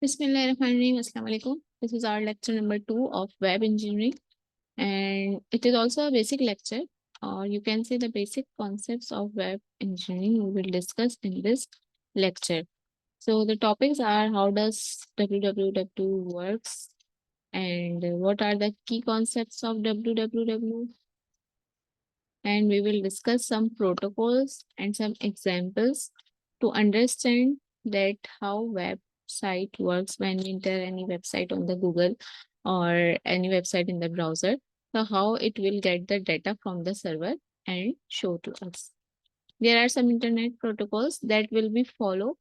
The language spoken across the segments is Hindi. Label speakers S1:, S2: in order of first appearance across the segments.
S1: Bismillahirrahmanirrahim. Assalamu alaikum. This is our lecture number 2 of web engineering, and it is also a basic lecture, or you can say the basic concepts of web engineering we will discuss in this lecture. So the topics are how does www works and what are the key concepts of www, and we will discuss some protocols and some examples to understand that how website works when we enter any website on the Google or any website in the browser. So how it will get the data from the server and show to us. There are some internet protocols that will be followed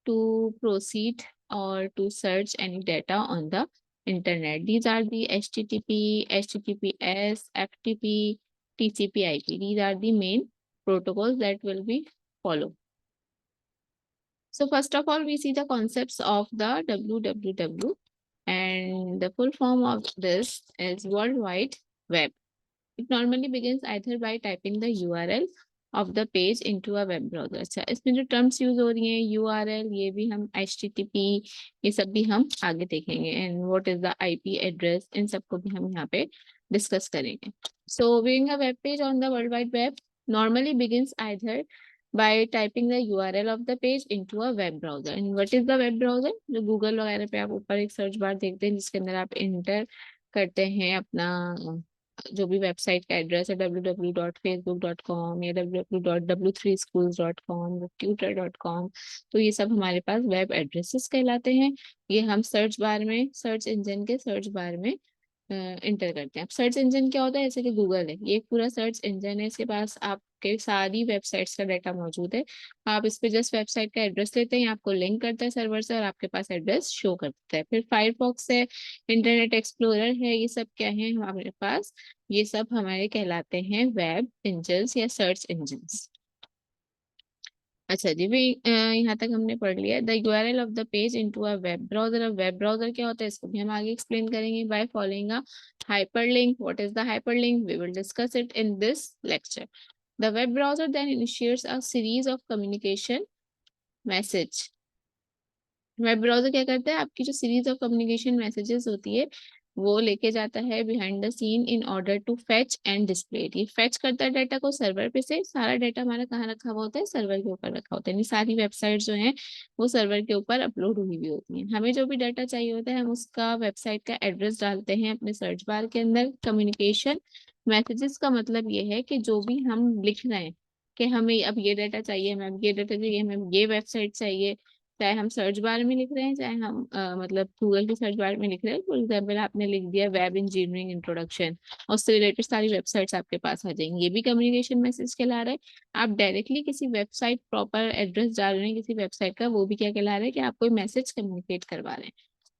S1: to proceed or to search any data on the internet. These are the HTTP, HTTPS, FTP, TCP/IP. These are the main protocols that will be followed. So first of all, we see the concepts of the www, and the full form of this is World Wide Web. It normally begins either by typing the URL of the page into a web browser. अच्छा, इसमें जो terms use हो रही हैं URL, ये भी हम HTTP, ये सब भी हम आगे देखेंगे, and what is the IP address, इन सबको भी हम यहाँ पे discuss करेंगे. So viewing a web page on the World Wide Web normally begins either by typing the URL of the page into a web browser. And what is the web browser? जो Google वगैरह पे आप ऊपर एक सर्च बार देखते हैं जिसके अंदर आप इंटर करते हैं अपना जो भी वेबसाइट का एड्रेस है www.facebook.com या www.w3schools.com, tutor.com, तो ये सब हमारे पास वेब एड्रेसेस कहलाते हैं. ये हम सर्च बार में, सर्च इंजन के सर्च बार में इंटर करते हैं. अब सर्च इंजन क्या होता है? जैसे कि गूगल है, ये पूरा सर्च इंजन है, इसके पास आपके सारी वेबसाइट्स का डाटा मौजूद है. आप इस पे जस्ट वेबसाइट का एड्रेस लेते हैं, आपको लिंक करता है सर्वर से और आपके पास एड्रेस शो करता है. फिर फायरफॉक्स है, इंटरनेट एक्सप्लोरर है, ये सब क्या है हमारे पास? ये सब हमारे कहलाते हैं वेब इंजन या सर्च इंजन. अच्छा जी, भी यहाँ तक हमने पढ़ लिया. The URL of the page into a web browser. अब वेब ब्राउजर क्या होता है इसको भी हम आगे एक्सप्लेन करेंगे by following a hyperlink. What is the hyperlink? We will discuss it in this lecture. The web browser then initiates a series of communication message. Web browser क्या करता है? आपकी जो सीरीज ऑफ कम्युनिकेशन मैसेजेस होती है वो लेके जाता है behind the scene in order to fetch and display. ये फेच करता है डाटा को सर्वर पे से. सारा डाटा हमारा कहाँ रखा हुआ होता है? सर्वर के ऊपर रखा होता है. ये सारी वेबसाइट जो हैं वो सर्वर के ऊपर अपलोड हुई हुई होती हैं. हमें जो भी डाटा चाहिए होता है हम उसका वेबसाइट का एड्रेस डालते हैं अपने सर्च बार के अंदर. कम्युनिकेशन मैसेजेस का मतलब ये है कि जो भी हम लिख रहे हैं कि हमें अब ये डाटा चाहिए, हमें अब ये डाटा चाहिए, हमें ये वेबसाइट चाहिए, चाहे हम सर्च बार में लिख रहे हैं, चाहे हम मतलब गूगल की सर्च बार में लिख रहे हैं. फॉर एग्जाम्पल आपने लिख दिया वेब इंजीनियरिंग इंट्रोडक्शन और उससे रिलेटेड सारी वेबसाइट्स आपके पास आ जाएंगी. ये भी कम्युनिकेशन मैसेज कहला रहा है. आप डायरेक्टली किसी वेबसाइट प्रॉपर एड्रेस डाल रहे हैं किसी वेबसाइट का, वो भी क्या कहला रहा है कि आप कोई मैसेज कम्युनिकेट करवा रहे हैं.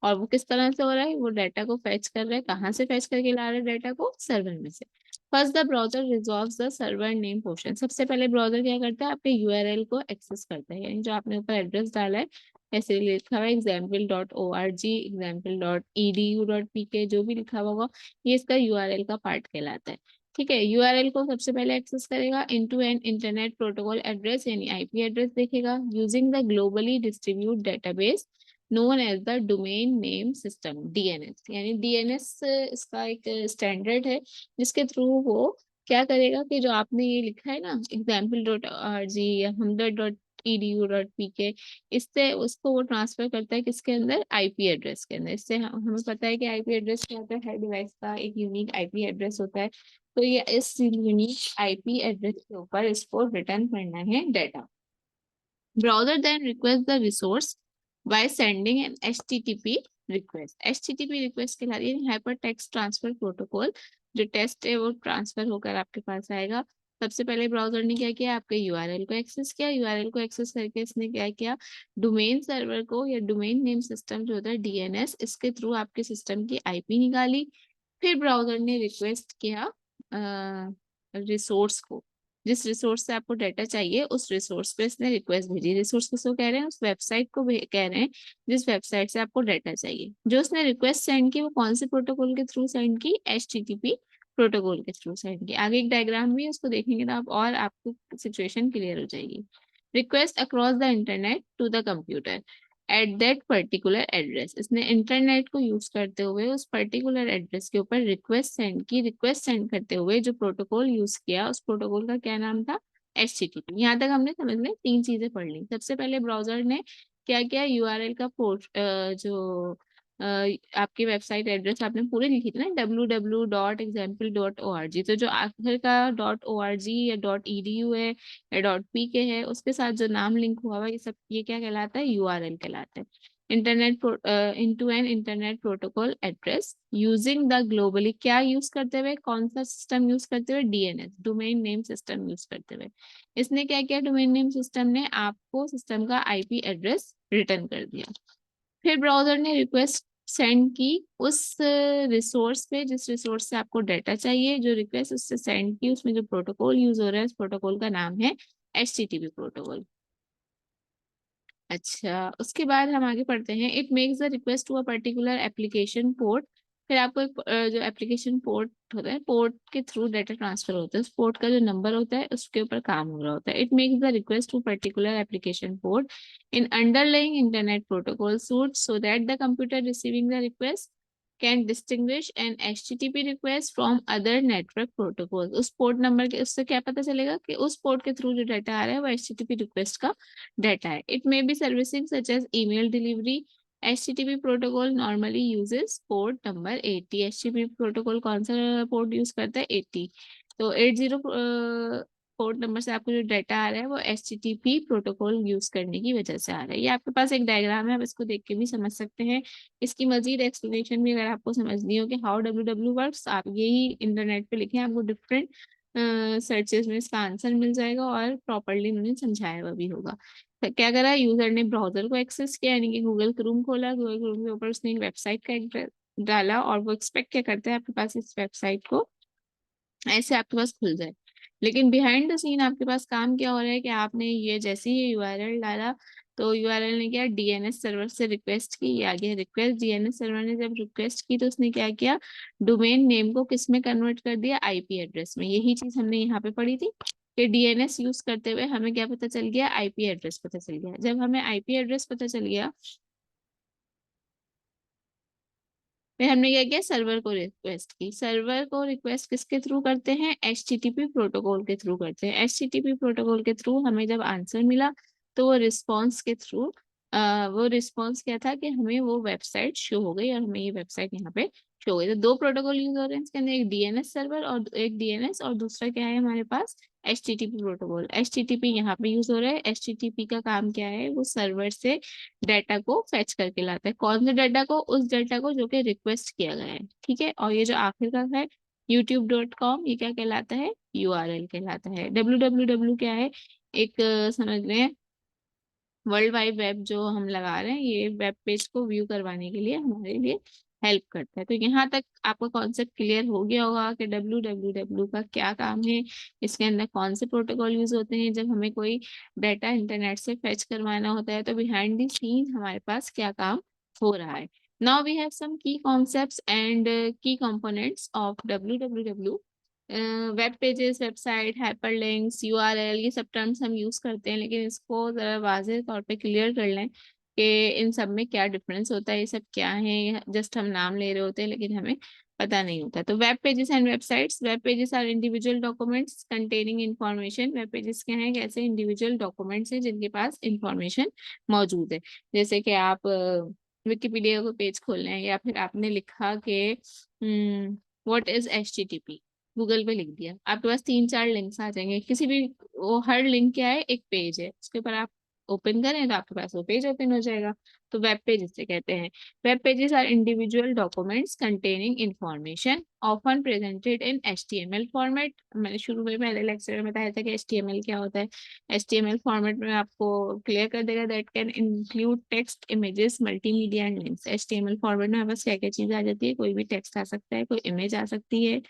S1: और वो किस तरह से हो रहा है? वो डाटा को फेच कर रहा है. कहाँ से फेच करके ला रहा है डाटा को? सर्वर में से. First the browser resolves the server name portion. सबसे पहले ब्राउजर क्या करता है? आपके यूआरएल को एक्सेस करता है, यानी जो आपने ऊपर एड्रेस डाला है, ऐसे लिखा हुआ है example.org, example.edu.pk, जो भी लिखा हुआ होगा ये इसका यूआरएल का पार्ट कहलाता है. ठीक है, यूआरएल को सबसे पहले एक्सेस करेगा into an internet protocol address, यानी आईपी एड्रेस देखेगा using the globally distribute database known as the domain name system, DNS. यानी डीएनएस इसका एक स्टैंडर्ड है जिसके थ्रू वो क्या करेगा कि जो आपने ये लिखा है ना example.org या हमदर्द.edu.pk, इससे उसको वो ट्रांसफर करता है किसके अंदर? आईपी एड्रेस के अंदर. इससे हमें पता है कि आईपी एड्रेस क्या होता है? हर डिवाइस का एक यूनिक आईपी एड्रेस होता है. तो ये इस यूनिक आईपी एड्रेस के ऊपर इसको रिटर्न करना है data. Browser then requests the resource by sending an HTTP request. HTTP request के लिए Hypertext Transfer Protocol जो टेस्ट है वो ट्रांसफर होकर आपके पास आएगा. सबसे पहले ब्राउजर ने क्या किया? आपके यूआरएल को एक्सेस किया. यूआरएल को एक्सेस करके इसने क्या किया? डोमेन सर्वर को या डोमेन नेम सिस्टम जो होता है डीएनएस, इसके थ्रू आपके सिस्टम की आईपी निकाली. फिर ब्राउजर ने रिक्वेस्ट किया रिसोर्स को. जिस रिसोर्स से आपको डाटा चाहिए उस रिसोर्स पे इसने रिक्वेस्ट भेजी. रिसोर्स किसको कह रहे हैं? उस वेबसाइट को कह रहे हैं जिस वेबसाइट से आपको डाटा चाहिए. जो उसने रिक्वेस्ट सेंड की वो कौन से प्रोटोकॉल के थ्रू सेंड की? HTTP प्रोटोकॉल के थ्रू सेंड की. आगे एक डायग्राम भी है, उसको देखेंगे तो आप और आपको सिचुएशन क्लियर हो जाएगी. Request across the internet to the computer. At that particular address. इसने इंटरनेट को यूज करते हुए उस पर्टिकुलर एड्रेस के ऊपर रिक्वेस्ट सेंड की। रिक्वेस्ट सेंड करते हुए जो प्रोटोकॉल यूज किया उस प्रोटोकॉल का क्या नाम था, HTTP। यहाँ तक हमने समझ में 3 चीजें पढ़ ली। सबसे पहले ब्राउजर ने क्या किया, URL का पोर्ट जो आपकी वेबसाइट एड्रेस आपने पूरी लिखी थी ना, www.example.org, तो जो आखिर का .org या .edu है या .pk है उसके साथ जो नाम लिंक हुआ हुआ, ये सब ये क्या कहलाता है, URL कहलाता है। Into an internet protocol address using the globally, क्या यूज करते हुए, कौन सा सिस्टम यूज करते हुए, DNS, domain name system use करते हुए। इसने क्या किया, डोमेन नेम सिस्टम ने आपको सिस्टम का IP एड्रेस रिटर्न कर दिया। फिर ब्राउजर ने रिक्वेस्ट सेंड की उस रिसोर्स पे जिस रिसोर्स से आपको डाटा चाहिए, जो रिक्वेस्ट उससे सेंड की उसमें जो प्रोटोकॉल यूज हो रहा है उस प्रोटोकॉल का नाम है HTTP प्रोटोकॉल। अच्छा, उसके बाद हम आगे पढ़ते हैं। It makes the request to a particular application port. फिर आपको एक जो एप्लीकेशन पोर्ट होता है, पोर्ट के थ्रू डाटा ट्रांसफर होता है, उस पोर्ट का जो नंबर होता है उसके ऊपर काम हो रहा होता है। It makes the request to particular application port in underlying internet protocol suite so that the computer receiving the request can distinguish an HTTP request from other network protocol. उस पोर्ट नंबर के उससे क्या पता चलेगा कि उस पोर्ट के थ्रू जो डाटा आ रहा है वो HTTP रिक्वेस्ट का डाटा है। It may be servicing such as email delivery. HTTP protocol normally uses port number 80। HTTP protocol कौन सा पोर्ट यूज करता है, 80। तो 80 पोर्ट नंबर से आपको जो डाटा आ रहा है वो HTTP प्रोटोकॉल यूज करने की वजह से आ रहा है। ये आपके पास एक डायग्राम है, आप इसको देख के भी समझ सकते हैं। इसकी मजीद एक्सप्लेनेशन भी अगर आपको समझनी हो कि हाउ WW वर्क्स, आप यही इंटरनेट पे लिखें, आपको डिफरेंट सर्चेस में इसका आंसर मिल जाएगा और प्रॉपरली उन्होंने समझाया हुआ भी होगा। तो क्या करा, यूजर ने ब्राउजर को एक्सेस किया, यानी कि गूगल क्रोम खोला, गूगल क्रोम के ऊपर उसने एक वेबसाइट का एड्रेस डाला और वो एक्सपेक्ट क्या करते हैं आपके पास इस वेबसाइट को ऐसे आपके पास खुल जाए। लेकिन बिहाइंड द सीन आपके पास काम क्या हो रहा है कि आपने ये जैसे ही URL डाला तो URL ने क्या, DNS सर्वर से रिक्वेस्ट की, ये आ गया रिक्वेस्ट। DNS सर्वर ने जब रिक्वेस्ट की तो उसने क्या किया, डोमेन नेम को किस में कन्वर्ट कर दिया, IP एड्रेस में। यही चीज हमने यहाँ पे पढ़ी थी कि DNS यूज करते हुए हमें क्या पता चल गया, IP एड्रेस पता चल गया। जब हमें IP एड्रेस पता चल गया फिर हमने क्या किया, सर्वर को रिक्वेस्ट की। सर्वर को रिक्वेस्ट किसके थ्रू करते हैं, HTTP प्रोटोकॉल के थ्रू करते हैं। HTTP प्रोटोकॉल के थ्रू हमें जब आंसर मिला तो वो रिस्पॉन्स के थ्रू वो रिस्पॉन्स क्या था कि हमें वो वेबसाइट शो हो गई और हमें ये वेबसाइट यहाँ पे शो हो गई। तो दो प्रोटोकॉल यूज हो रहे हैं इसके अंदर, एक DNS सर्वर और एक DNS, और दूसरा क्या है हमारे पास, HTTP प्रोटोकॉल। HTTP यहाँ पे यूज हो रहा है। HTTP का काम क्या है, वो सर्वर से डाटा को फेच करके लाता है। कौन से डाटा को, उस डाटा को जो कि रिक्वेस्ट किया गया है, ठीक है। और ये जो आखिर का है youtube.com, ये क्या कहलाता है, URL कहलाता है। www क्या है, एक समझ रहे हैं वर्ल्ड वाइड वेब जो हम लगा रहे हैं, ये वेब पेज को व्यू करवाने के लिए हमारे लिए हेल्प करता है। तो यहाँ तक आपका कॉन्सेप्ट क्लियर हो गया होगा कि www का क्या काम है, इसके अंदर कौन से प्रोटोकॉल यूज होते हैं। जब हमें कोई डाटा इंटरनेट से फेच करवाना होता है तो बिहाइंड द सीन हमारे पास क्या काम हो रहा है। नाउ वी हैव सम की कॉन्सेप्ट्स एंड की components of www। Web pages, website, hyperlinks, URL, ये सब टर्म्स हम यूज करते हैं, लेकिन इसको जरा वाज़ेह तौर पे क्लियर कर लें कि इन सब में क्या डिफरेंस होता है, ये सब क्या है। जस्ट हम नाम ले रहे होते हैं लेकिन हमें पता नहीं होता। तो web pages and websites, web pages are individual documents containing information. Web pages क्या हैं, कैसे इंडिविजुअल डॉक्यूमेंट्स हैं जिनके पास इंफॉर्मेशन मौजूद है। जैसे कि आप विकिपीडिया को पेज खोल रहे हैं या फिर आपने लिखा कि व्हाट इज HTTP, गूगल पे लिख दिया, आपके पास 3-4 लिंक्स आ जाएंगे किसी भी, वो हर लिंक क्या है, एक पेज है, उसके ऊपर आप ओपन करें तो आपके पास वो पेज ओपन हो जाएगा। तो वेब पेज इसे कहते हैं। Web pages are individual documents containing information often presented in HTML format. मैंने शुरू में पहले लेक्चर में बताया था कि HTML क्या होता है। HTML फॉर्मेट में आपको क्लियर कर देगा, that can include text, images, multimedia and links. HTML format में बस क्या क्या चीज आ जाती है, कोई भी टेक्स्ट आ सकता है, कोई इमेज आ सकती है,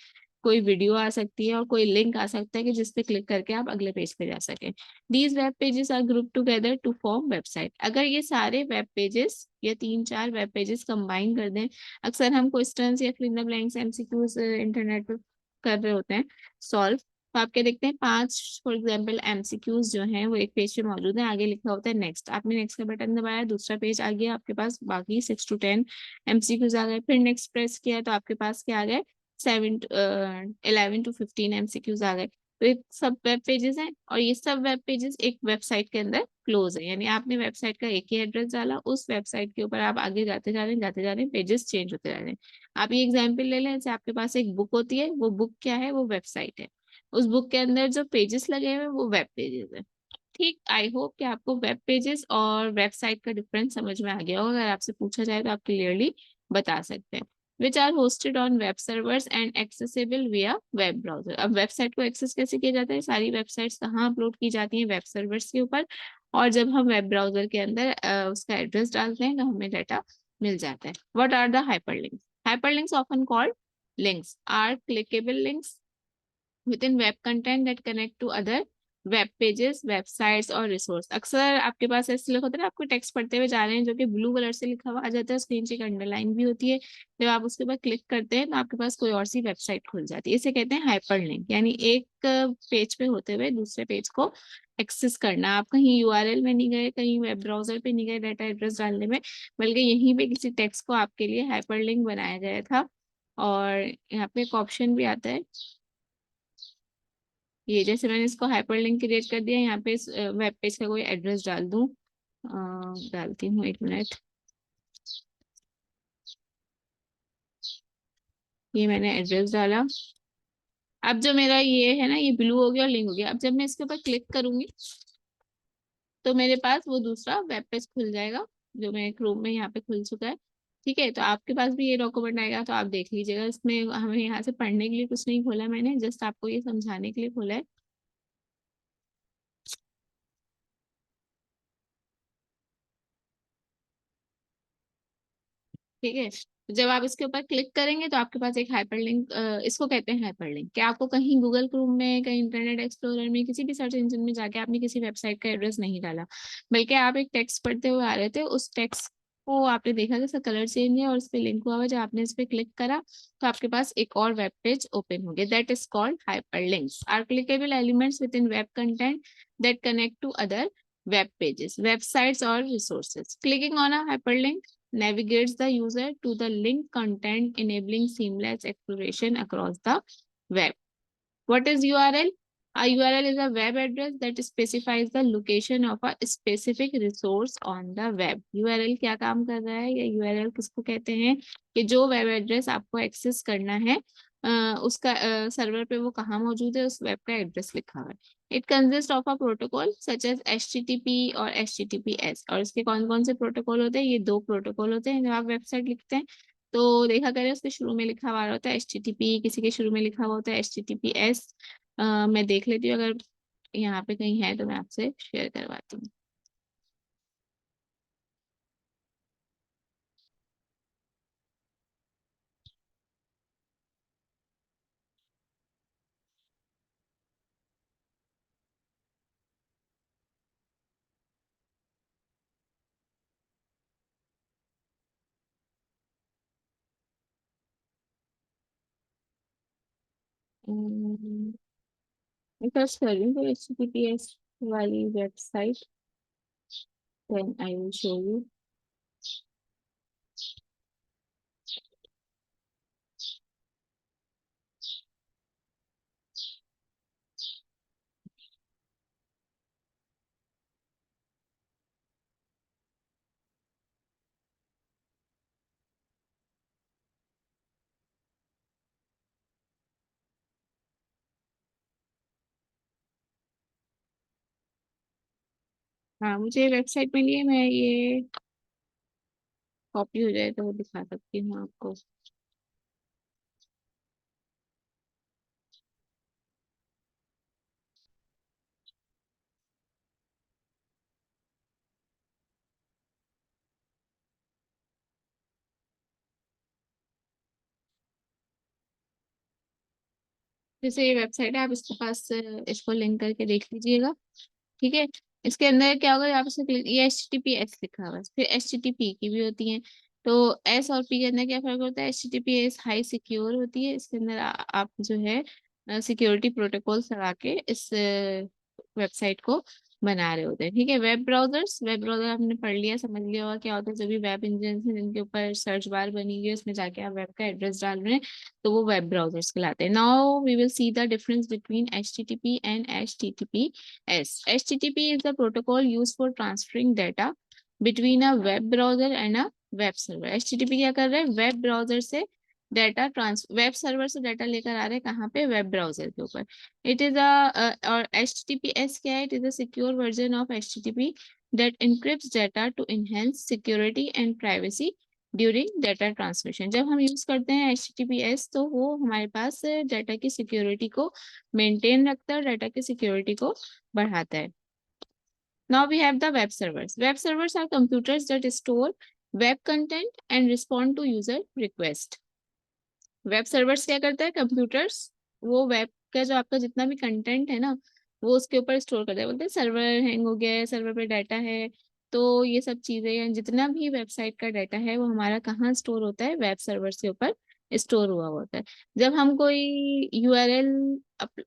S1: कोई वीडियो आ सकती है और कोई लिंक आ सकता है कि जिस पे क्लिक करके आप अगले पेज पे जा सके। These web pages are group together to form website. अगर ये सारे वेब पेजेस या 3-4 वेब पेजेस कंबाइन कर दें, अक्सर हम क्वेश्चंस या फिर in the blanks MCQs internet पे कर रहे होते हैं सॉल्व, तो आप क्या देखते हैं, 5 फॉर एग्जाम्पल एमसीक्यूज जो हैं वो एक पेज पे मौजूद है, आगे लिखा होता है नेक्स्ट। आपने नेक्स्ट का बटन दबाया, दूसरा पेज आ गया आपके पास, बाकी 6 to 10 एमसीक्यूज आ गए। फिर नेक्स्ट प्रेस किया तो आपके पास क्या आ गए, 11 to 15 एमसीक्यूज आ गए। तो ये सब वेब पेजेस हैं, और ये सब वेब पेजेस एक वेबसाइट के अंदर क्लोज है, यानी आपने वेबसाइट का एक ही एड्रेस डाला, उस वेबसाइट के ऊपर आप आगे जाते जा रहे हैं, पेजेस चेंज होते जा रहे हैं। आप ये एग्जाम्पल ले लें, जैसे आपके पास एक बुक होती है, वो बुक क्या है, वो वेबसाइट है। उस बुक के अंदर जो पेजेस लगे हुए हैं वो वेब पेजेस है। ठीक, आई होप कि आपको वेब पेजेस और वेबसाइट का डिफरेंस समझ में आ गया होगा। अगर आपसे पूछा जाए तो आप क्लियरली बता सकते हैं। Which are hosted on web servers and accessible via web browser. अब वेबसाइट को एक्सेस कैसे किया जाता है, सारी वेबसाइट्स कहाँ अपलोड की जाती हैं, वेब सर्वर्स के ऊपर, और जब हम वेब ब्राउजर के अंदर उसका एड्रेस डालते हैं तो हमें डाटा मिल जाता है। What are the hyperlinks? Hyperlinks often called links are clickable links within web content that connect to other web pages, websites और रिसोर्स। अक्सर आपके पास ऐसे लिखा होता है ना, आपको टेक्स्ट पढ़ते हुए जा रहे हैं जो कि ब्लू कलर से लिखा हुआ आ जाता है, स्क्रीन से एक अंडरलाइन भी होती है, जब आप उसके ऊपर क्लिक करते हैं तो आपके पास कोई और सी वेबसाइट खुल जाती है। इसे कहते हैं हाइपरलिंक, यानी एक पेज पे होते हुए दूसरे पेज को एक्सेस करना। आप कहीं यूआरएल में नहीं गए, कहीं वेब ब्राउजर पे नहीं गए डाटा एड्रेस डालने में, बल्कि यहीं पे किसी टेक्स्ट को आपके लिए हाइपरलिंक बनाया गया था। और यहाँ पे एक ऑप्शन भी आता है, ये जैसे मैंने इसको हाइपरलिंक क्रिएट कर दिया, यहाँ पे इस वेब पेज का कोई एड्रेस डाल दूं, डालती हूँ, 1 मिनट। ये मैंने एड्रेस डाला। अब जो मेरा ये है ना, ये ब्लू हो गया और लिंक हो गया। अब जब मैं इसके ऊपर क्लिक करूंगी तो मेरे पास वो दूसरा वेब पेज खुल जाएगा, जो मेरे क्रोम में यहाँ पे खुल चुका है। ठीक है, तो आपके पास भी ये डॉक्यूमेंट आएगा, तो आप देख लीजिएगा। इसमें हमें यहाँ से पढ़ने के लिए कुछ नहीं खोला मैंने, जस्ट आपको ये समझाने के लिए खोला है। ठीक है, तो जब आप इसके ऊपर क्लिक करेंगे तो आपके पास एक हाइपरलिंक, इसको कहते हैं हाइपरलिंक। क्या आपको कहीं गूगल क्रोम में, कहीं इंटरनेट एक्सप्लोरर में, किसी भी सर्च इंजन में जाके आपने किसी वेबसाइट का एड्रेस नहीं डाला, बल्कि आप एक टेक्स्ट पढ़ते हुए आ रहे थे, उस टेक्स्ट को आपने देखा कि इसका कलर चेंज है और इस पे लिंक हुआ हुआ है, जब आपने इस पे क्लिक करा तो आपके पास एक और वेब पेज ओपन हो गया। That is called hyperlinks are clickable elements within web content that connect to other web pages, websites or resources. Clicking on a hyperlink navigates the user to the link content, enabling seamless exploration across the web. What is URL? A URL is a web address that specifies the location of a specific resource on the web. URL क्या काम कर रहा है, या URL किसको कहते हैं, कि जो वेब एड्रेस आपको एक्सेस करना है, उसका सर्वर पे वो कहाँ मौजूद है, उस वेब का एड्रेस लिखा हुआ है। It consist of a protocol such as HTTP और HTTPS। और इसके कौन कौन से प्रोटोकॉल होते हैं, ये 2 प्रोटोकॉल होते हैं। जब आप वेबसाइट लिखते हैं तो देखा करें, उसके शुरू में लिखा हुआ होता है HTTP, किसी के शुरू में लिखा हुआ होता है HTTPS। मैं देख लेती हूँ, अगर यहाँ पे कहीं है तो मैं आपसे शेयर करवाती हूँ। मैं सर्च कर रही हूँ कोई HTTPS वाली website, then I will show you. हाँ, मुझे वेबसाइट मिली है, मैं ये कॉपी हो जाए तो वो दिखा सकती हूँ आपको। जैसे ये वेबसाइट है, आप इसके पास इसको लिंक करके देख लीजिएगा। ठीक है, इसके अंदर क्या होगा, आप इसे ये HTTPS लिखा हुआ है, फिर HTTP की भी होती है। तो S और P के अंदर क्या फर्क होता है, HTTPS हाई सिक्योर होती है, इसके अंदर आप जो है सिक्योरिटी प्रोटोकॉल्स लगा के इस वेबसाइट को बना रहे होते हैं। ठीक है, वेब ब्राउजर हमने पढ़ लिया, समझ लिया होगा क्या होता है। जो भी वेब इंजन है जिनके ऊपर सर्च बार बनी हुई है उसमें जाके आप वेब का एड्रेस डाल रहे हैं तो वो वेब ब्राउजर्स कहलाते हैं। Now we will see the difference between HTTP and HTTPS। HTTP is the protocol use for transferring data between a web browser and a web server. HTTP क्या कर रहे हैं, वेब ब्राउजर से डाटा ट्रांस वेब सर्वर से डाटा लेकर आ रहे हैं कहाँ पे, वेब ब्राउजर के ऊपर। इट इज और HTTPS क्या है, it is a secure version of HTTP that encrypts data to enhance security and privacy during data transmission। जब हम यूज करते हैं HTTPS तो वो हमारे पास डाटा की सिक्योरिटी को मेंटेन रखता है और डाटा की सिक्योरिटी को बढ़ाता है। Now we have the web servers. Web servers are computers that store web content and respond to user request। Web servers क्या करता है, कंप्यूटर्स वो वेब का जो आपका जितना भी कंटेंट है ना वो उसके ऊपर स्टोर करता है। बोलते हैं सर्वर हैंग हो गया है, सर्वर पे डाटा है, तो ये सब चीजें जितना भी वेबसाइट का डाटा है वो हमारा कहाँ स्टोर होता है, वेब सर्वर्स के ऊपर स्टोर हुआ होता है। जब हम कोई URL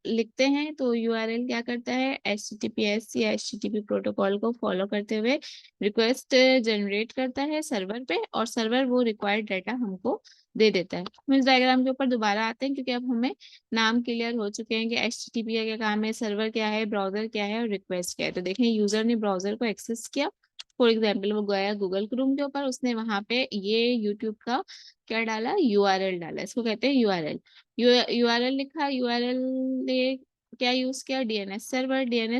S1: लिखते हैं तो URL क्या करता है, HTTPS या HTTP प्रोटोकॉल को फॉलो करते हुए रिक्वेस्ट जनरेट करता है सर्वर पे और सर्वर वो रिक्वायर्ड डाटा हमको दे देता है। हम इस डायग्राम के ऊपर दोबारा आते हैं क्योंकि अब हमें नाम क्लियर हो चुके हैं कि HTTP का क्या काम है, सर्वर क्या है, ब्राउजर क्या है और रिक्वेस्ट क्या है। तो देखें, यूजर ने ब्राउजर को एक्सेस किया, फॉर एग्जाम्पल वो गया गूगल क्रोम के ऊपर, उसने वहां पे ये यूट्यूब का क्या डाला, URL डाला, इसको कहते हैं URL। URL लिखा, URL ने क्या यूज किया, DNS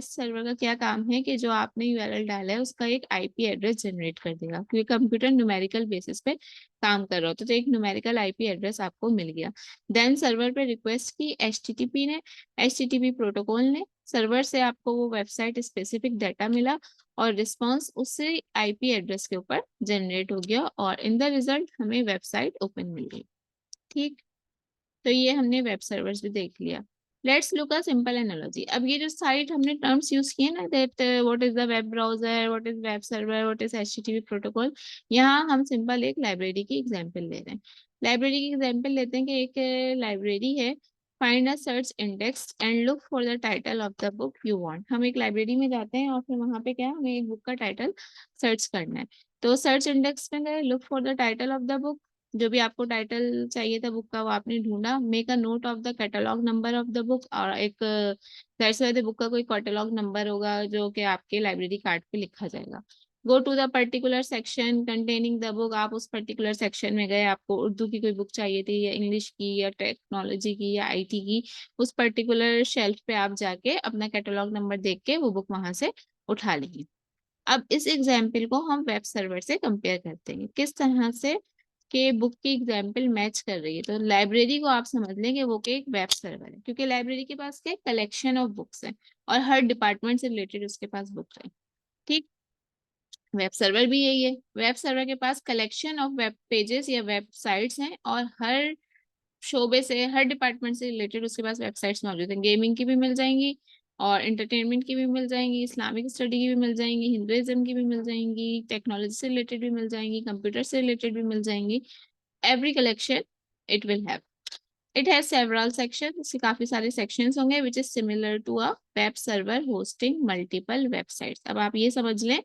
S1: सर्वर का क्या काम है कि जो आपने URL डाला है उसका एक IP एड्रेस जनरेट कर देगा, क्योंकि कंप्यूटर न्यूमेरिकल बेसिस पे काम कर रहा होता है। तो एक न्यूमेरिकल IP एड्रेस आपको मिल गया। देन सर्वर पे रिक्वेस्ट की HTTP ने, HTTP प्रोटोकॉल ने, सर्वर से आपको वो वेबसाइट स्पेसिफिक डाटा मिला और रिस्पॉन्स उससे IP एड्रेस के ऊपर जनरेट हो गया और इन द रिजल्ट हमें वेबसाइट ओपन मिल गई। ठीक, तो ये हमने वेब सर्वर्स भी देख लिया। Let's look a simple analogy. अब ये जो साइट हमने टर्म्स यूज किए ना, that what is the web browser, what is web server, what is HTTP protocol, यहाँ हम सिंपल एक लाइब्रेरी की एग्जांपल ले रहे हैं। लाइब्रेरी की एग्जांपल लेते हैं कि एक लाइब्रेरी है, find a search index and look for the title of the book you want. हम एक लाइब्रेरी में जाते हैं और फिर वहां पे क्या है, हमें एक बुक का टाइटल सर्च करना है। तो सर्च इंडेक्स में गए, look for the title of the book, जो भी आपको टाइटल चाहिए था बुक का वो आपने ढूंढा। Make a note of the catalogue number of the book, और एक जाहिर सी बात है बुक का कोई कैटलॉग नंबर होगा जो कि आपके लाइब्रेरी कार्ड पे लिखा जाएगा। Go to the particular section containing the book, आप उस पर्टिकुलर सेक्शन में गए, आपको उर्दू की कोई बुक चाहिए थी या इंग्लिश की या टेक्नोलॉजी की या IT की, उस पर्टिकुलर शेल्फ पे आप जाके अपना कैटलॉग नंबर देख के वो बुक वहां से उठा लेंगे। अब इस एग्जाम्पल को हम वेब सर्वर से कंपेयर करते हैं, किस तरह से कि बुक की एग्जाम्पल मैच कर रही है। तो लाइब्रेरी को आप समझ लें कि वो के एक वेब सर्वर है, क्योंकि लाइब्रेरी के पास क्या कलेक्शन ऑफ बुक्स है और हर डिपार्टमेंट से रिलेटेड उसके पास बुक्स है। ठीक, वेब सर्वर भी यही है, वेब सर्वर के पास कलेक्शन ऑफ वेब पेजेस या वेबसाइट्स हैं और हर शोबे से, हर डिपार्टमेंट से रिलेटेड उसके पास वेबसाइट्स मौजूद हैं। गेमिंग की भी मिल जाएंगी और एंटरटेनमेंट की भी मिल जाएंगी, इस्लामिक स्टडी की भी मिल जाएंगी, हिंदुइज्म की भी मिल जाएंगी, टेक्नोलॉजी से रिलेटेड भी मिल जाएंगी, कंप्यूटर से रिलेटेड भी मिल जाएंगी। Every collection it will have, it has several section, इसके काफी सारे सेक्शंस होंगे, which is similar to a web server hosting multiple websites. अब आप ये समझ लें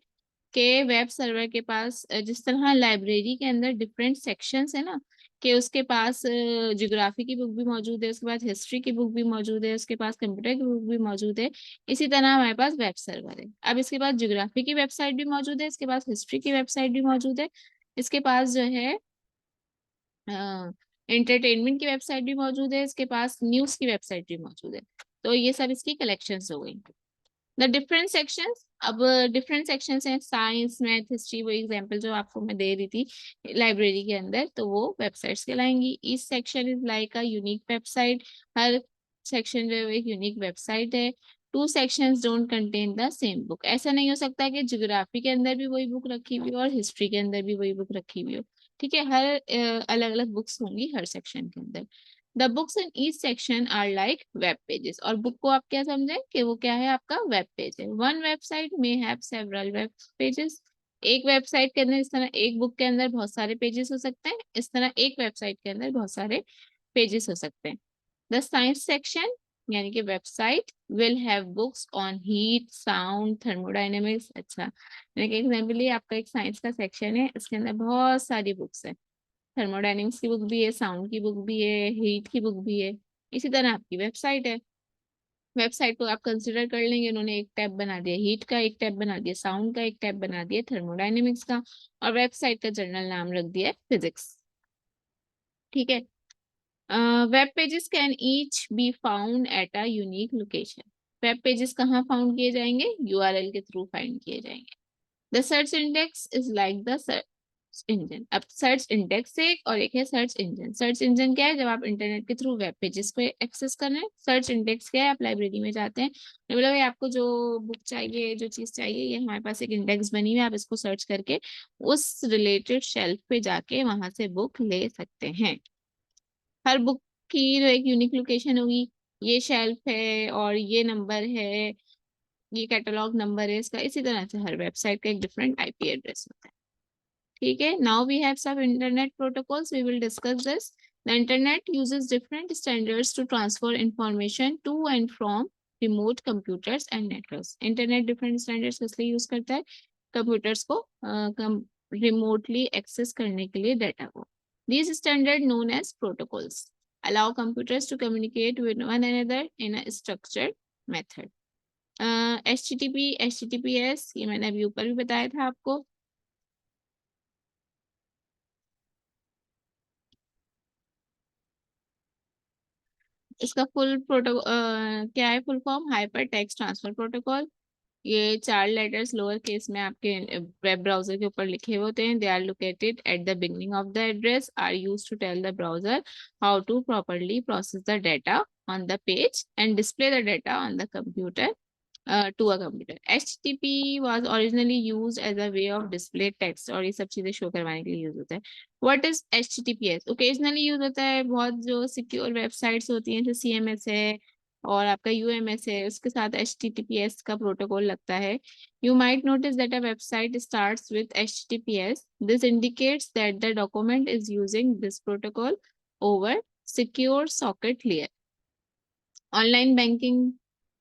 S1: के वेब सर्वर के पास जिस तरह लाइब्रेरी के अंदर डिफरेंट सेक्शंस है ना, कि उसके पास ज्योग्राफी की बुक भी मौजूद है, उसके पास हिस्ट्री की बुक भी मौजूद है, उसके पास कंप्यूटर की बुक भी मौजूद है, इसी तरह हमारे पास वेब सर्वर है। अब इसके पास ज्योग्राफी की वेबसाइट भी मौजूद है, इसके पास हिस्ट्री की वेबसाइट भी मौजूद है, इसके पास जो है एंटरटेनमेंट की वेबसाइट भी मौजूद है, इसके पास न्यूज की वेबसाइट भी मौजूद है। तो ये सब इसकी कलेक्शंस हो गई। द डिफरेंट सेक्शंस, अब डिफरेंट सेक्शंस हैं, साइंस, मैथ, हिस्ट्री, वो एग्जांपल जो आपको मैं दे रही थी लाइब्रेरी के अंदर, तो वो वेबसाइट्स कहलाएंगी। Each section is like a unique website, हर सेक्शन जो है वो एक यूनिक वेबसाइट है। Two sections don't contain the same book, ऐसा नहीं हो सकता कि ज्योग्राफी के अंदर भी वही बुक रखी हुई हो और हिस्ट्री के अंदर भी वही बुक रखी हुई हो। ठीक है, हर अलग अलग बुक्स होंगी हर सेक्शन के अंदर। The books in each section are like web pages, और बुक को आप क्या समझे कि वो क्या है, आपका वेब पेज है। वन वेबसाइट में हैव सेवरल वेब पेजेस, एक वेबसाइट के अंदर इस तरह एक बुक के अंदर बहुत सारे पेजेस हो सकते हैं, इस तरह एक वेबसाइट के अंदर बहुत सारे पेजेस हो सकते हैं। द साइंस सेक्शन यानी कि website will have books on heat, sound, thermodynamics. अच्छा, यानी कि एग्जाम्पल आपका एक साइंस का सेक्शन है, इसके अंदर बहुत सारी बुक्स है, थर्मोडायनेमिक्स की बुक भी है, साउंड की बुक भी है, हीट की बुक भी है। इसी तरह आपकी वेबसाइट है, वेबसाइट को आप कंसिडर कर लेंगे, उन्होंने एक टैब बना दिया हीट का, एक टैब बना दिया साउंड का, एक टैब बना दिया थर्मोडायनेमिक्स का, और वेबसाइट का जनरल नाम रख दिया फिजिक्स। ठीक है। Web pages can each be found at a unique location. Web pages कहाँ फाउंड किए जाएंगे? यूआरएल के थ्रू फाइंड किए जाएंगे। The search index is like the search engine. अब सर्च इंडेक्स एक और एक है सर्च इंजन। सर्च इंजन क्या है? जब आप इंटरनेट के थ्रू वेब पेजेस को एक्सेस कर रहे हैं। सर्च इंडेक्स क्या है? आप लाइब्रेरी में जाते हैं, मतलब भाई आपको जो बुक चाहिए, जो चीज चाहिए, ये हमारे पास एक इंडेक्स बनी हुई है, आप इसको सर्च करके उस रिलेटेड शेल्फ पे जाके वहां से बुक ले सकते हैं। हर बुक की जो एक यूनिक लोकेशन होगी, ये शेल्फ है और ये नंबर है, ये कैटलॉग नंबर है इसका, इसी तरह से हर वेबसाइट का एक डिफरेंट आईपी एड्रेस होता है। ठीक है। Now we have some internet protocols, we will discuss this. The internet uses different standards to transfer information to and from remote computers and networks. Internet different standards किस लिए यूज करता है? कंप्यूटर्स को रिमोटली एक्सेस करने के लिए डाटा को। These standard known as protocols allow computers to communicate with one another in a structured method. HTTP, HTTPS ये मैंने अभी ऊपर भी बताया था आपको। इसका फुल क्या है full form? Hyper text transfer protocol. ये 4 लेटर्स लोअर केस में आपके वेब ब्राउजर के ऊपर लिखे हुए होते हैं। They are located at the beginning of the address, are used to tell the browser how to properly process the data on the page and display the data on the computer to a computer. HTTP was originally used as a way of display text, और ये सब चीजें शो करवाने के लिए यूज होता है। What is HTTPS? Occasionally use होता है बहुत जो सिक्योर वेबसाइट्स होती हैं, जैसे CMS है और आपका UMS है, उसके साथ HTTPS का प्रोटोकॉल लगता है। You might notice that a website starts with HTTPS. This indicates that the document is using this protocol over secure socket layer. Online banking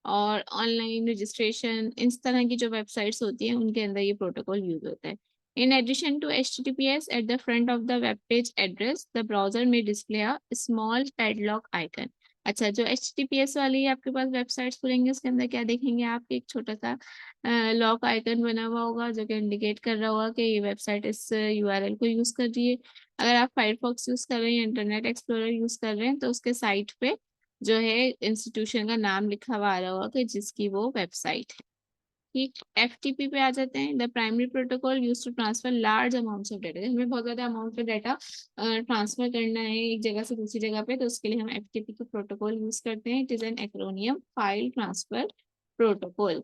S1: और ऑनलाइन रजिस्ट्रेशन, इस तरह की जो वेबसाइट्स होती हैं उनके अंदर ये प्रोटोकॉल यूज होता है। In addition to HTTPS, at the front of the web page address, the browser may display a small padlock icon. अच्छा, जो HTTPS वाली आपके पास वेबसाइट्स खुलेंगे उसके अंदर क्या देखेंगे आप? एक छोटा सा लॉक आइकन बना हुआ होगा जो कि इंडिकेट कर रहा होगा कि ये वेबसाइट इस URL को यूज कर रही है। अगर आप फायरफॉक्स यूज कर रहे हैं, इंटरनेट एक्सप्लोरर यूज कर रहे हैं, तो उसके साइट पे जो है इंस्टीट्यूशन का नाम लिखा हुआ आ रहा होगा कि जिसकी वो वेबसाइट है। ठीक। FTP पे आ जाते हैं। The primary protocol use to transfer large amounts of data. हमें बहुत ज्यादा अमाउंट का डेटा ट्रांसफर करना है एक जगह से दूसरी जगह पे, तो उसके लिए हम FTP का प्रोटोकॉल यूज करते हैं। It is an acromion, file transfer protocol.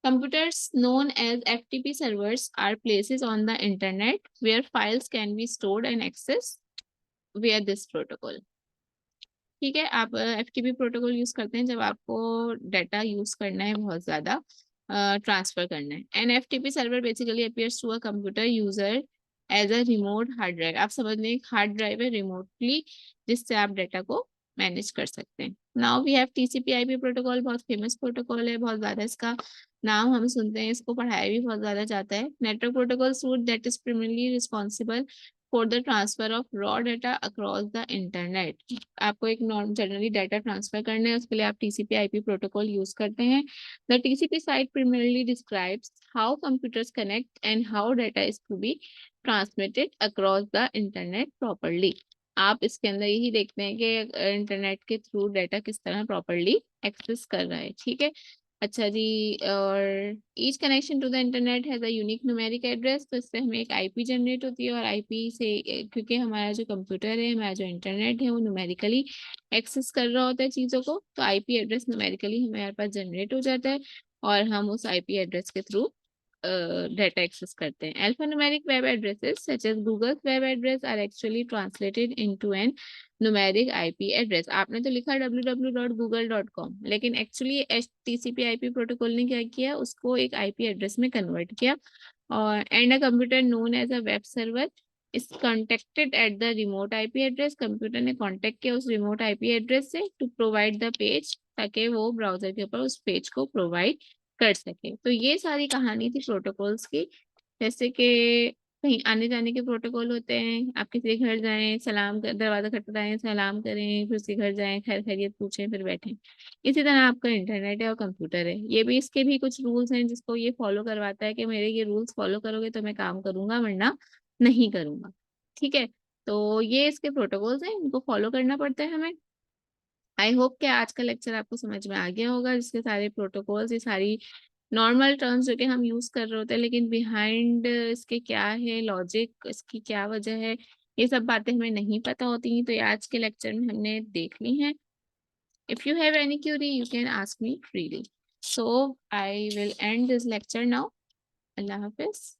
S1: Computers known as FTP servers are places on the internet where files can be stored and accessed via this protocol. ठीक है। आप FTP प्रोटोकॉल यूज करते हैं जब आपको डाटा यूज करना है, बहुत ज्यादा ट्रांसफर करना है। An FTP server basically appears to a computer user as a remote hard drive. आप समझ लें एक हार्ड ड्राइव है रिमोटली, जिससे आप डाटा को मैनेज कर सकते हैं। Now we have TCP/IP protocol. बहुत फेमस प्रोटोकॉल है, बहुत ज्यादा इसका नाम हम सुनते हैं, इसको पढ़ाया भी बहुत ज्यादा जाता है। Network protocol suit that is primarily responsible for the transfer of raw data across the internet. आपको एक नॉन जनरली डाटा ट्रांसफर करना है, उसके लिए आप TCP/IP प्रोटोकॉल यूज करते हैं। The TCP site primarily describes how computers connect and how data is to be transmitted across the internet properly. आप इसके अंदर यही देखते हैं कि इंटरनेट के थ्रू डाटा किस तरह प्रॉपरली एक्सेस कर रहा है। ठीक है। अच्छा जी, और each connection to the internet has a unique numeric address. तो इससे हमें एक IP जनरेट होती है, और IP से क्योंकि हमारा जो कंप्यूटर है, हमारा जो इंटरनेट है, वो न्यूमेरिकली एक्सेस कर रहा होता है चीज़ों को, तो IP एड्रेस न्यूमेरिकली हमारे पास जनरेट हो जाता है और हम उस IP एड्रेस के थ्रू डाटा एक्सेस करते हैं। Alphanumeric web addresses such as Google's web address are actually translated into an numeric IP address. आपने तो लिखा www.google.com, लेकिन एक्चुअली TCP/IP प्रोटोकॉल ने क्या किया, उसको एक IP एड्रेस में कन्वर्ट किया। और and a computer known as a web server is contacted at the remote IP address. Computer ने कॉन्टेक्ट किया उस रिमोट IP एड्रेस से टू प्रोवाइड द पेज ताकि वो ब्राउजर के ऊपर उस पेज को प्रोवाइड कर सके। तो ये सारी कहानी थी प्रोटोकॉल्स की। जैसे कि कहीं आने-जाने के प्रोटोकॉल होते हैं, आप किसी के घर जाएँ, सलाम क दरवाज़ा खटखटाएँ, सलाम करें, फिर उसके घर जाएँ, खैर-खैरियत पूछें, फिर बैठें। इसी तरह आपका इंटरनेट है और कंप्यूटर है, ये भी इसके भी कुछ रूल्स हैं जिसको ये फॉलो करवाता है कि मेरे ये रूल्स फॉलो करोगे तो मैं काम करूँगा वरना नहीं करूँगा। ठीक है? तो ये इसके प्रोटोकॉल्स हैं, इनको फॉलो करना पड़ता है हमें। आई होप कि आज का लेक्चर आपको समझ में आ गया होगा, जिसके सारे प्रोटोकॉल्स, ये सारी नॉर्मल टर्म्स जो कि हम यूज़ कर रहे होते हैं, लेकिन बिहाइंड इसके क्या है लॉजिक, इसकी क्या वजह है, ये सब बातें हमें नहीं पता होती। तो ये आज के लेक्चर में हमने देख ली हैं। If you have any query you can ask me freely. So I will end this lecture now. अल्लाह हाफ़िज़।